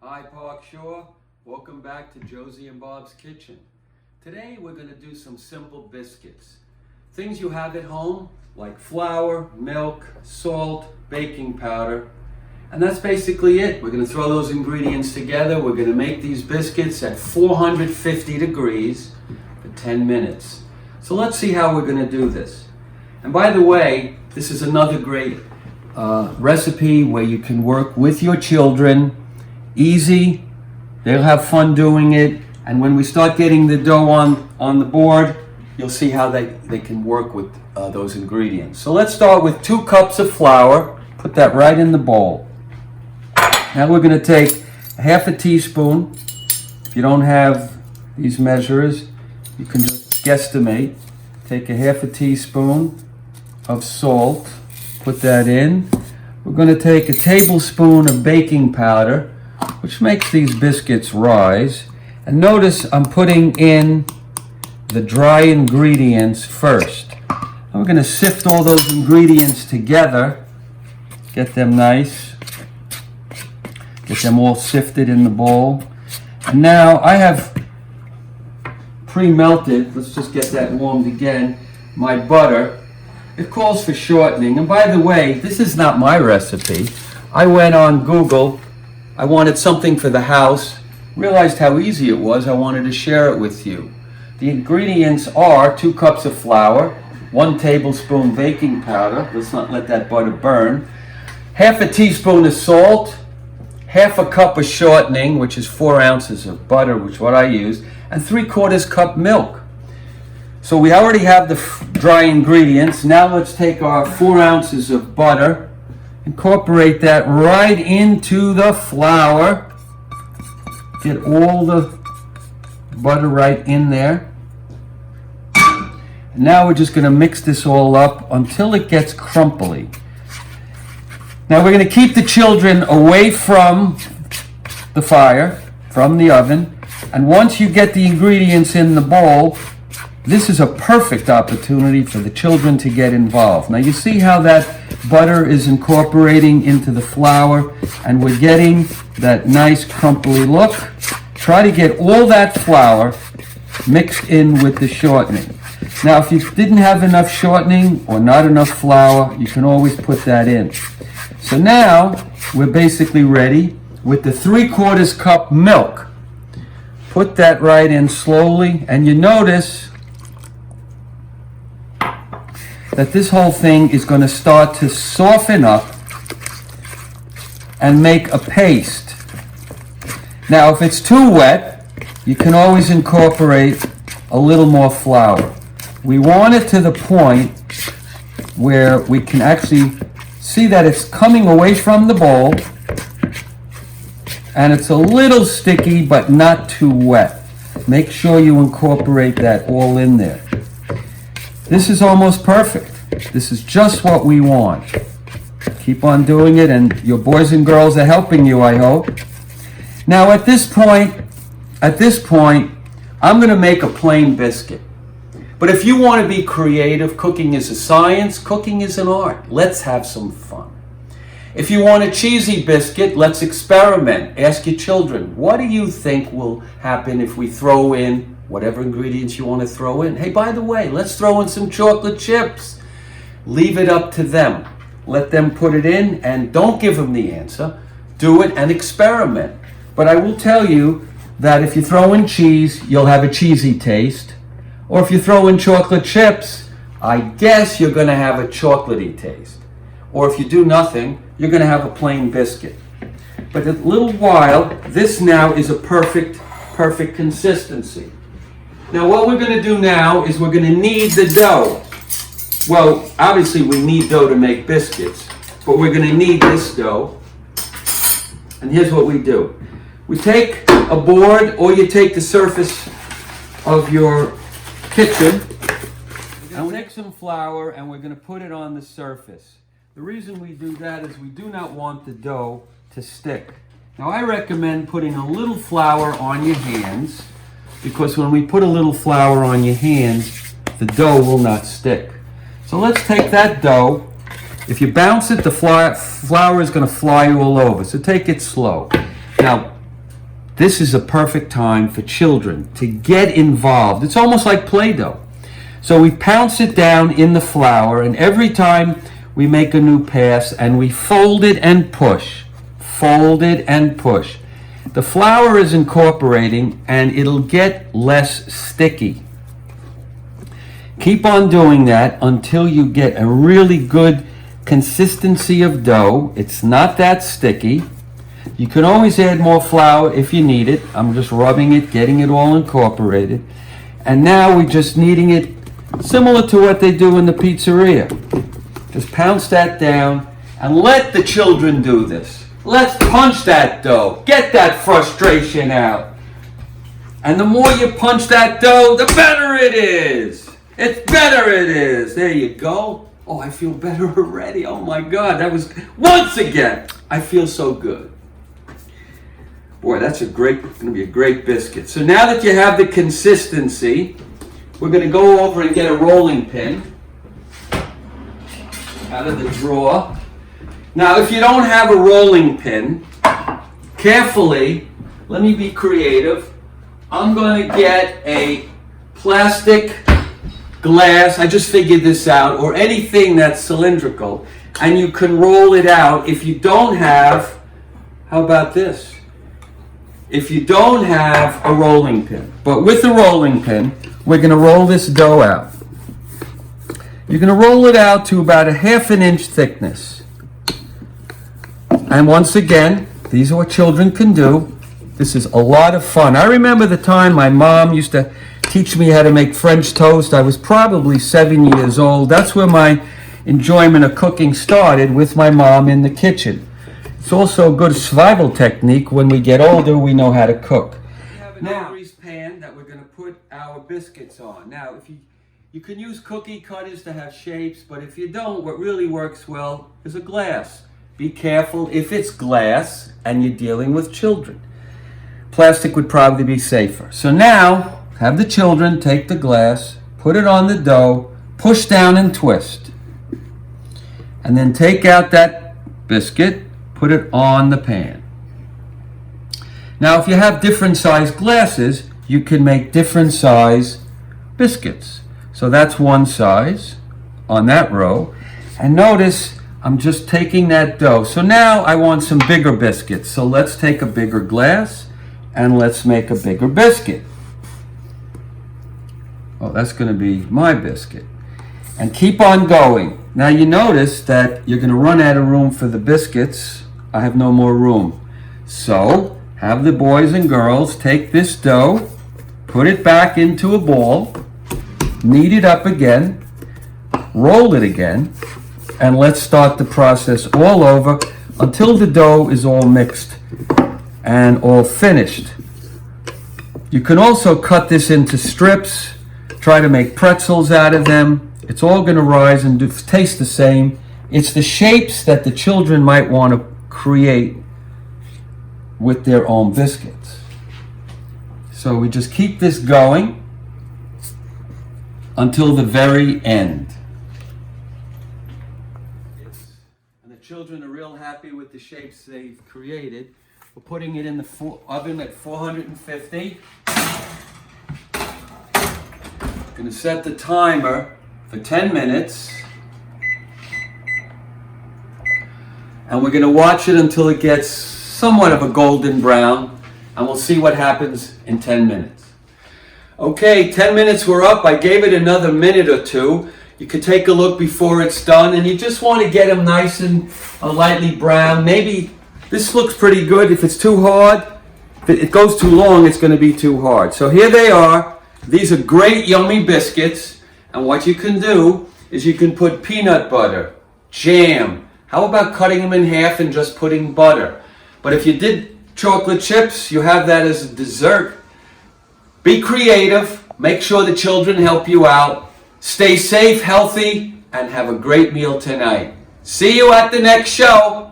Hi, Park Shore. Welcome back to Josie and Bob's Kitchen. Today we're going to do some simple biscuits. Things you have at home like flour, milk, salt, baking powder. And that's basically it. We're going to throw those ingredients together. We're going to make these biscuits at 450 degrees for 10 minutes. So let's see how we're going to do this. And by the way, this is another great recipe where you can work with your children. Easy, they'll have fun doing it, and when we start getting the dough on the board, you'll see how they can work with those ingredients. So let's start with 2 cups of flour. Put that right in the bowl. Now we're going to take half a teaspoon. If you don't have these measures, you can just guesstimate. Take a half a teaspoon of salt. Put that in. We're going to take a tablespoon of baking powder, which makes these biscuits rise. And notice I'm putting in the dry ingredients first. And we're going to sift all those ingredients together, get them nice, get them all sifted in the bowl. And now I have pre-melted, let's just get that warmed again, my butter. It calls for shortening. And by the way, this is not my recipe. I went on Google. I wanted something for the house, realized how easy it was, I wanted to share it with you. The ingredients are 2 cups of flour, 1 tablespoon baking powder, let's not let that butter burn, half a teaspoon of salt, half a cup of shortening, which is 4 ounces of butter, which is what I use, and 3/4 cup milk. So we already have the dry ingredients. Now let's take our 4 ounces of butter, incorporate that right into the flour. Get all the butter right in there. And now we're just going to mix this all up until it gets crumbly. Now we're going to keep the children away from the fire, from the oven. And once you get the ingredients in the bowl, this is a perfect opportunity for the children to get involved. Now you see how that butter is incorporating into the flour, and we're getting that nice crumply look. Try to get all that flour mixed in with the shortening. Now if you didn't have enough shortening or not enough flour, you can always put that in. So now we're basically ready with the 3/4 cup milk. Put that right in slowly, and you notice that this whole thing is going to start to soften up and make a paste. Now, if it's too wet, you can always incorporate a little more flour. We want it to the point where we can actually see that it's coming away from the bowl and it's a little sticky but not too wet. Make sure you incorporate that all in there. This is almost perfect. This is just what we want. Keep on doing it, and your boys and girls are helping you, I hope. Now at this point, I'm going to make a plain biscuit. But if you want to be creative, cooking is a science, cooking is an art. Let's have some fun. If you want a cheesy biscuit, let's experiment. Ask your children, what do you think will happen if we throw in whatever ingredients you want to throw in? Hey, by the way, let's throw in some chocolate chips. Leave it up to them. Let them put it in, and don't give them the answer. Do it and experiment. But I will tell you that if you throw in cheese, you'll have a cheesy taste. Or if you throw in chocolate chips, I guess you're going to have a chocolatey taste. Or if you do nothing, you're going to have a plain biscuit. But in a little while, this now is a perfect consistency. Now what we're going to do now is we're going to knead the dough. Well, obviously we need dough to make biscuits, but we're going to knead this dough. And here's what we do. We take a board, or you take the surface of your kitchen, and we take some flour and we're going to put it on the surface. The reason we do that is we do not want the dough to stick. Now I recommend putting a little flour on your hands, because when we put a little flour on your hands, the dough will not stick. So let's take that dough. If you bounce it, the flour is going to fly all over, so take it slow. Now, this is a perfect time for children to get involved. It's almost like Play-Doh. So we pounce it down in the flour, and every time we make a new pass, and we fold it and push. Fold it and push. The flour is incorporating, and it'll get less sticky. Keep on doing that until you get a really good consistency of dough. It's not that sticky. You can always add more flour if you need it. I'm just rubbing it, getting it all incorporated. And now we're just kneading it similar to what they do in the pizzeria. Just pounce that down and let the children do this. Let's punch that dough. Get that frustration out. And the more you punch that dough, the better it is. It's better it is. There you go. Oh, I feel better already. Oh my God, that was, once again, I feel so good. Boy, that's going to be a great biscuit. So now that you have the consistency, we're going to go over and get a rolling pin out of the drawer. Now, if you don't have a rolling pin, carefully, let me be creative. I'm going to get a plastic glass, I just figured this out, or anything that's cylindrical, and you can roll it out. If you don't have, how about this? If you don't have a rolling pin, but with a rolling pin, we're going to roll this dough out. You're going to roll it out to about a 1/2 inch thickness. And once again, these are what children can do. This is a lot of fun. I remember the time my mom used to teach me how to make French toast. I was probably 7 years old. That's where my enjoyment of cooking started, with my mom in the kitchen. It's also a good survival technique. When we get older, we know how to cook. We have a greased pan that we're going to put our biscuits on. Now, if you can use cookie cutters to have shapes, but if you don't, what really works well is a glass. Be careful if it's glass and you're dealing with children. Plastic would probably be safer. So now, have the children take the glass, put it on the dough, push down and twist. And then take out that biscuit, put it on the pan. Now, if you have different size glasses, you can make different size biscuits. So that's one size on that row. And notice, I'm just taking that dough. So now I want some bigger biscuits. So let's take a bigger glass and let's make a bigger biscuit. Oh, that's going to be my biscuit. And keep on going. Now you notice that you're going to run out of room for the biscuits. I have no more room. So have the boys and girls take this dough, put it back into a ball, knead it up again, roll it again, and let's start the process all over until the dough is all mixed and all finished. You can also cut this into strips, try to make pretzels out of them. It's all going to rise and taste the same. It's the shapes that the children might want to create with their own biscuits. So we just keep this going until the very end. And the children are real happy with the shapes they've created. We're putting it in the oven at 450. Going to set the timer for 10 minutes. And we're going to watch it until it gets somewhat of a golden brown. And we'll see what happens in 10 minutes. Okay, 10 minutes were up. I gave it another minute or two. You could take a look before it's done. And you just want to get them nice and lightly brown. Maybe this looks pretty good. If it's too hard, if it goes too long, it's going to be too hard. So here they are. These are great, yummy biscuits. And what you can do is you can put peanut butter, jam. How about cutting them in half and just putting butter? But if you did chocolate chips, you have that as a dessert. Be creative. Make sure the children help you out. Stay safe, healthy, and have a great meal tonight. See you at the next show.